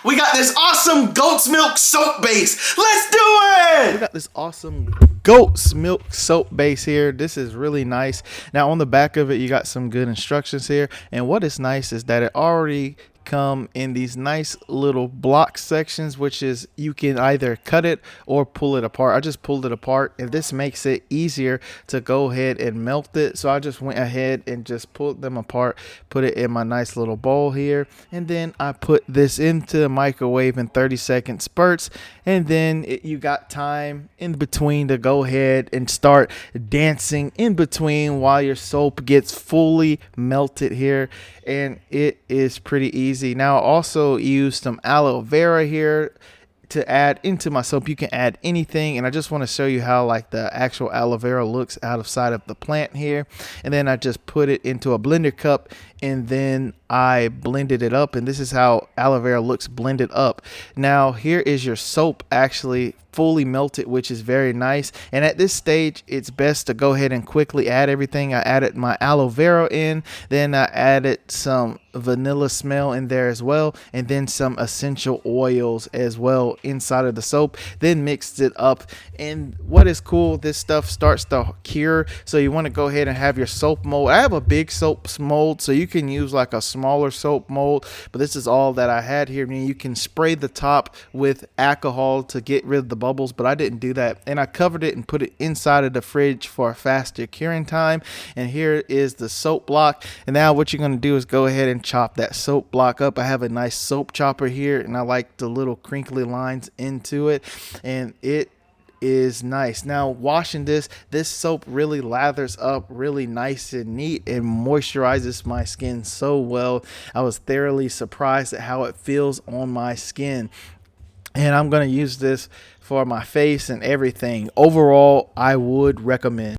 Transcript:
We got this awesome goat's milk soap base. Let's do it! We got this awesome goat's milk soap base here. This is really nice. Now on the back of it, you got some good instructions here. And what is nice is that it already come in these nice little block sections, which is you can either cut it or pull it apart. I just pulled it apart, and this makes it easier to go ahead and melt it. So I just went ahead and just pulled them apart, put it in my nice little bowl here, and then I put this into the microwave in 30-second spurts. And then you got time in between to go ahead and start dancing in between while your soap gets fully melted here. And it is pretty easy. Now I also used some aloe vera here to add into my soap. You can add anything, and I just want to show you how like the actual aloe vera looks out of sight of the plant here. And then I just put it into a blender cup, and then I blended it up, and this is how aloe vera looks blended up. Now here is your soap actually fully melted, which is very nice. And at this stage, it's best to go ahead and quickly add everything. I added my aloe vera in, then I added some vanilla smell in there as well, and then some essential oils as well inside of the soap, then mixed it up. And what is cool, this stuff starts to cure, so you want to go ahead and have your soap mold. I have a big soap mold, so you can use like a smaller soap mold, but this is all that I had here. I mean, you can spray the top with alcohol to get rid of the bubbles, but I didn't do that, and I covered it and put it inside of the fridge for a faster curing time. And here is the soap block. And now what you're going to do is go ahead and chop that soap block up. I have a nice soap chopper here, and I like the little crinkly lines into it, and it is nice. Now washing this soap really lathers up really nice and neat and moisturizes my skin so well. I was thoroughly surprised at how it feels on my skin, and I'm going to use this for my face and everything. Overall, I would recommend.